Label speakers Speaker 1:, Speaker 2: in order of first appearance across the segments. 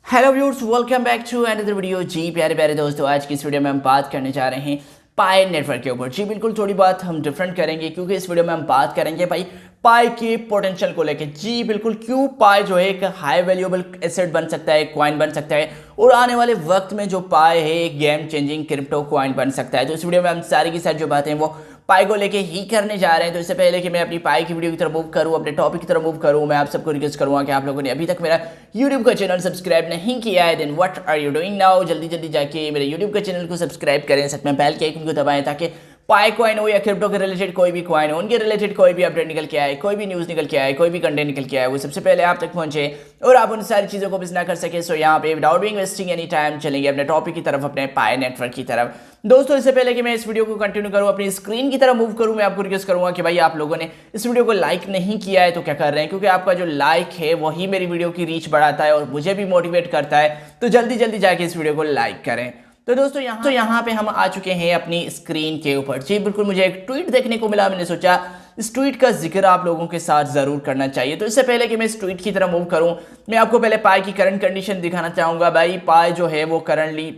Speaker 1: Hello viewers, welcome back to another video. जी प्यारे प्यारे दोस्तों, आज की इस वीडियो में हम बात करने जा रहे हैं पाई नेटवर्क के ऊपर। जी बिल्कुल, थोड़ी बात हम डिफरेंट करेंगे क्योंकि इस वीडियो में हम बात करेंगे भाई पाई के पोटेंशियल को लेके। जी बिल्कुल, क्यों पाई जो है एक हाई वैल्यूएबल एसेट बन सकता है, कॉइन बन सकता है, और आने वाले वक्त में जो पाई है एक गेम चेंजिंग क्रिप्टो कॉइन बन सकता है। तो इस वीडियो में हम सारी की सारी जो बातें हैं वो पाई को लेके ही करने जा रहे हैं। तो इससे पहले कि मैं अपनी पाई की वीडियो की तरफ मूव करूं, अपने टॉपिक की तरफ मूव करूं, मैं आप सबको रिक्वेस्ट करूंगा कि आप लोगों ने अभी तक मेरा यूट्यूब का चैनल सब्सक्राइब नहीं किया है, then what are you doing now. जल्दी जल्दी जाके मेरे यूट्यूब के चैनल को सब्सक्राइब करें, साथ में बेल के आइकन को दबाएं ताकि पाई कॉइन हो या क्रिप्टो के रिलेटेड कोई भी कॉइन हो, उनके रिलेटेड कोई भी अपडेट निकल के आए, कोई भी न्यूज़ निकल के आए, कोई भी कंटेंट निकल के आए, वो सबसे पहले आप तक पहुंचे और आप उन सारी चीज़ों को मिस ना कर सके। सो यहाँ पे without being wasting any time चलेंगे अपने टॉपिक की तरफ, अपने पाई नेटवर्क की तरफ। दोस्तों, इससे पहले कि मैं इस वीडियो को कंटिन्यू करूँ, अपनी स्क्रीन की तरफ मूव करूँ, मैं आपको रिक्वेस्ट करूँगा कि भाई आप लोगों ने इस वीडियो को लाइक नहीं किया है तो क्या कर रहे हैं, क्योंकि आपका जो लाइक है वही मेरी वीडियो की रीच बढ़ाता है और मुझे भी मोटिवेट करता है। तो जल्दी जल्दी जाके इस वीडियो को लाइक करें। तो दोस्तों यहाँ पे हम आ चुके हैं अपनी स्क्रीन के ऊपर। जी बिल्कुल, मुझे एक ट्वीट देखने को मिला, मैंने सोचा इस ट्वीट का जिक्र आप लोगों के साथ ज़रूर करना चाहिए। तो इससे पहले कि मैं इस ट्वीट की तरह मूव करूं, मैं आपको पहले पाई की करंट कंडीशन दिखाना चाहूँगा। भाई पाई जो है वो करंटली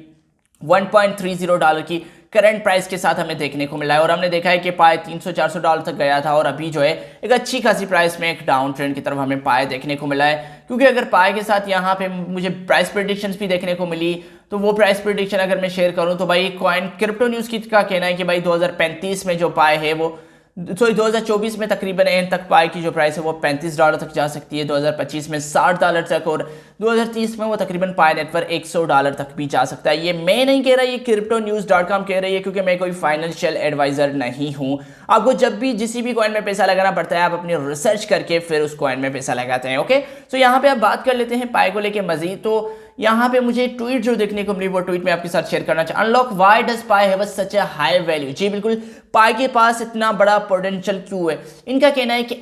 Speaker 1: $1.30 की करंट प्राइस के साथ हमें देखने को मिला है, और हमने देखा है कि पाई $300-400 तक गया था और अभी जो है एक अच्छी खासी प्राइस में एक डाउन ट्रेंड की तरफ हमें पाई देखने को मिला है। क्योंकि अगर पाई के साथ यहाँ पे मुझे प्राइस प्रेडिक्शंस भी देखने को मिली, तो वो प्राइस प्रेडिक्शन अगर मैं शेयर करूँ तो भाई कॉइन क्रिप्टो न्यूज़ की का कहना है कि भाई 2035 में जो पाई है वो 2024 में तकरीबन एंड तक पाई की जो प्राइस है वो $35 तक जा सकती है, 2025 में $60 तक, और 2030 में वो तकरीबन पाई नेटवर्क $100 तक भी जा सकता है। ये मैं नहीं कह रहा, ये cryptonews.com कह रही है, क्योंकि मैं कोई फाइनेंशियल एडवाइजर नहीं हूँ। आपको जब भी जिस भी कॉइन में पैसा लगाना पड़ता है, आप अपनी रिसर्च करके फिर उस कॉइन में पैसा लगाते हैं। ओके, तो यहाँ पे आप बात कर लेते हैं पाई को लेके मजीद। तो यहाँ पे मुझे ट्वीट जो देखने को मिली वो ट्वीट में आपके साथ शेयर करना चाहूँ। Unlock why does Pi have such a high value. जी बिल्कुल, पाई के पास इतना बड़ा पोटेंशियल क्यों है? इनका कहना है कि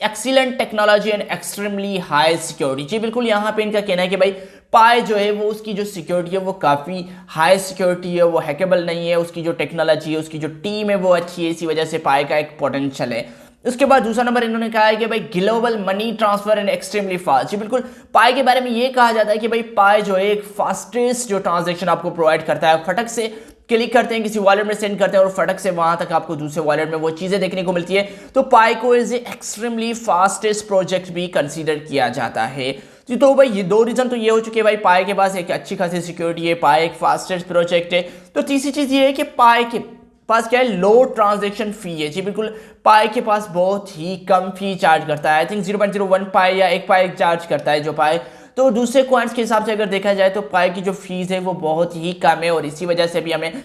Speaker 1: excellent technology and extremely high security. जी बिल्कुल, यहाँ पे इनका कहना है कि भाई पाई जो है वो उसकी जो सिक्योरिटी है वो काफ़ी हाई सिक्योरिटी है, वो हैकेबल नहीं है, उसकी जो टेक्नोलॉजी है, उसकी जो टीम है वो अच्छी है, इसी वजह से पाई का एक पोटेंशियल है। उसके बाद दूसरा नंबर इन्होंने कहा है कि भाई global money transfer and extremely fast. जी बिल्कुल, पाई के बारे में ये कहा जाता है कि भाई पाई जो है एक फास्टेस्ट जो ट्रांजैक्शन आपको प्रोवाइड करता है। फटक से क्लिक करते हैं, किसी वॉलेट में सेंड करते हैं और फटक से वहां तक आपको दूसरे वॉलेट में वो चीजें देखने को मिलती है। तो पाई को एज एक्सट्रीमली फास्टेस्ट प्रोजेक्ट भी कंसीडर किया जाता है। तो भाई ये दो रीजन तो ये हो चुके हैं, भाई पाई के पास एक अच्छी खासी सिक्योरिटी है, पाई एक फास्टेस्ट प्रोजेक्ट है। तो तीसरी चीज ये है कि पाई के पास क्या है, लो ट्रांजैक्शन फी है। जी बिल्कुल, पाई के पास बहुत ही कम फी चार्ज करता है, आई थिंक 0.01 पाई या 1 पाई चार्ज करता है जो पाई। तो दूसरे कॉइन्स के हिसाब से अगर देखा जाए तो पाई की जो फीस है वो बहुत ही कम है, और इसी वजह से भी हमें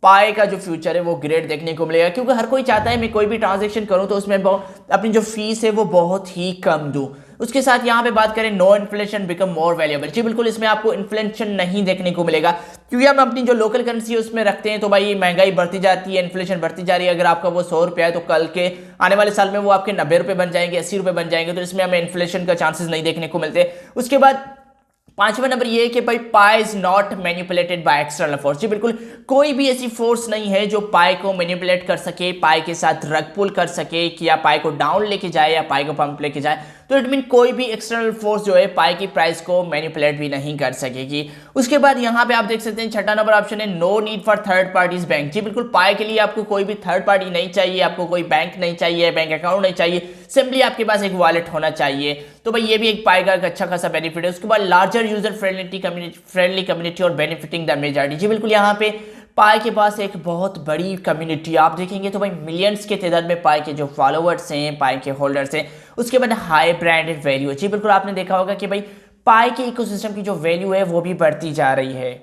Speaker 1: पाई का जो फ्यूचर है वो ग्रेट देखने को मिलेगा। क्योंकि हर कोई चाहता है मैं कोई भी ट्रांजैक्शन करूं तो उसमें अपनी जो फीस है वो बहुत ही कम दूं। उसके साथ यहाँ पे बात करें, no inflation become more valuable. जी बिल्कुल, इसमें आपको इन्फ्लेशन नहीं देखने को मिलेगा, क्योंकि हम अपनी जो लोकल करेंसी है उसमें रखते हैं तो भाई महंगाई बढ़ती जाती है, इन्फ्लेशन बढ़ती जा रही है। अगर आपका वो 100 रुपया है तो कल के आने वाले साल में वो आपके 90 रुपये बन जाएंगे, 80 रुपये बन जाएंगे। तो इसमें हमें इन्फ्लेशन का चांसेस नहीं देखने को मिलते। उसके बाद पांचवा नंबर ये है कि भाई Pi is not manipulated by external force. जी बिल्कुल, कोई भी ऐसी फोर्स नहीं है जो पाई को मैनिपुलेट कर सके, पाई के साथ रग पुल कर सके कि या पाई को डाउन लेके जाए या पाई को पंप लेके जाए। तो इट मीन कोई भी एक्सटर्नल फोर्स जो है पाई की प्राइस को मैनिपुलेट भी नहीं कर सकेगी। उसके बाद यहाँ पे आप देख सकते हैं छठा नंबर ऑप्शन है, no need for third parties bank. जी बिल्कुल, पाई के लिए आपको कोई भी थर्ड पार्टी नहीं चाहिए, आपको कोई बैंक नहीं चाहिए, बैंक अकाउंट नहीं चाहिए, सिंपली आपके पास एक वॉलेट होना चाहिए। तो भाई ये भी एक पाई का एक अच्छा खासा बेनिफिट है। उसके बाद लार्जर यूजर फ्रेंडली कम्युनिटी और बेनिफिटिंग द मेजॉरिटी। जी बिल्कुल, यहाँ पे पाई के पास एक बहुत बड़ी कम्युनिटी आप देखेंगे तो भाई मिलियंस के तादाद में पाई के जो फॉलोअर्स हैं, पाई के होल्डर्स हैं। उसके बाद हाई ब्रांडेड वैल्यू। जी बिल्कुल, आपने देखा होगा कि भाई पाई के इकोसिस्टम की जो वैल्यू है वो भी बढ़ती जा रही है।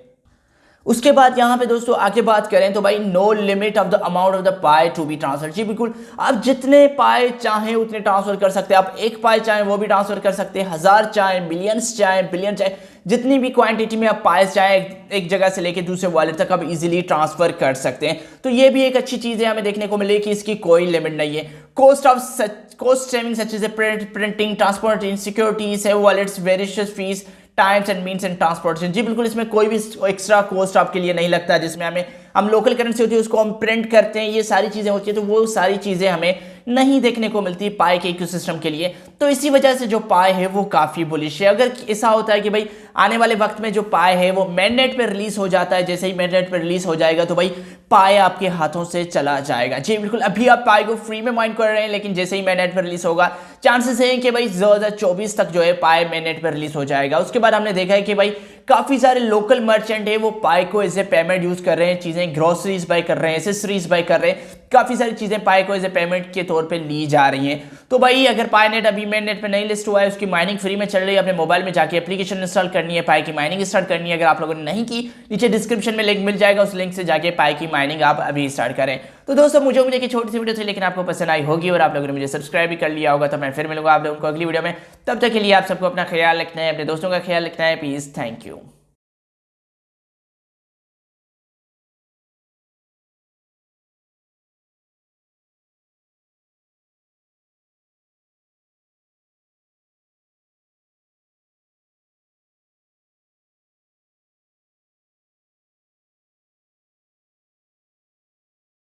Speaker 1: उसके बाद यहाँ पे दोस्तों आगे बात करें तो भाई no limit of the amount of the Pi to be transfer. जी बिल्कुल, आप जितने पाई चाहें उतने ट्रांसफर कर सकते हैं। आप 1 पाई चाहें वो भी ट्रांसफर कर सकते हैं, 1000 चाहें, मिलियंस चाहें, बिलियन चाहें, जितनी भी क्वांटिटी में आप पाई चाहें एक जगह से लेके दूसरे वॉलेट तक आप इजीली ट्रांसफर कर सकते हैं। तो ये भी एक अच्छी चीज़ है, हमें देखने को मिले कि इसकी कोई लिमिट नहीं है। Cost saving such as printing, transporting, securities है, wallets, various fees, times and means and transportation. जी बिल्कुल, इसमें कोई भी एक्स्ट्रा कॉस्ट आपके लिए नहीं लगता जिसमें हमें हम लोकल करेंसी होती है उसको हम प्रिंट करते हैं, ये सारी चीज़ें होती है, तो वो सारी चीज़ें हमें नहीं देखने को मिलती पाई के इकोसिस्टम के लिए। तो इसी वजह से जो पाई है वो काफ़ी बुलिश है। अगर ऐसा होता है कि भाई आने वाले वक्त में जो पाई है वो मेननेट पे रिलीज हो जाता है, जैसे ही मेननेट पे रिलीज हो जाएगा तो भाई पाई आपके हाथों से चला जाएगा। जी बिल्कुल, अभी आप पाई को फ्री में माइन कर रहे हैं, लेकिन जैसे ही मेननेट पे रिलीज होगा चांसेस हैं कि भाई 2024 तक जो है पाई मेननेट पे रिलीज हो जाएगा। उसके बाद हमने देखा है कि भाई काफ़ी सारे लोकल मर्चेंट है वो पाई को एज ए पेमेंट यूज कर रहे हैं, चीज़ें ग्रोसरीज बाय कर रहे हैं, एसेसरीज बाय कर रहे हैं, काफ़ी सारी चीज़ें पाई को एज ए पेमेंट के तौर पे ली जा रही हैं। तो भाई अगर पाई नेट अभी मेन नेट पे नहीं लिस्ट हुआ है, उसकी माइनिंग फ्री में चल रही है, अपने मोबाइल में जाके एप्लीकेशन इंस्टॉल करनी है, पाई की माइनिंग स्टार्ट करनी है। अगर आप लोगों ने नहीं की, नीचे डिस्क्रिप्शन में लिंक मिल जाएगा, उस लिंक से जाके पाई की माइनिंग आप अभी स्टार्ट करें। तो दोस्तों मुझे उम्मीद है कि छोटी सी वीडियो थी लेकिन आपको पसंद आई होगी और आप लोगों ने मुझे सब्सक्राइब भी कर लिया होगा। तो मैं फिर मिलूंगा आप लोगों को अगली वीडियो में, तब तक के लिए आप सबको अपना ख्याल रखना है, अपने दोस्तों का ख्याल रखना है। Please, thank you.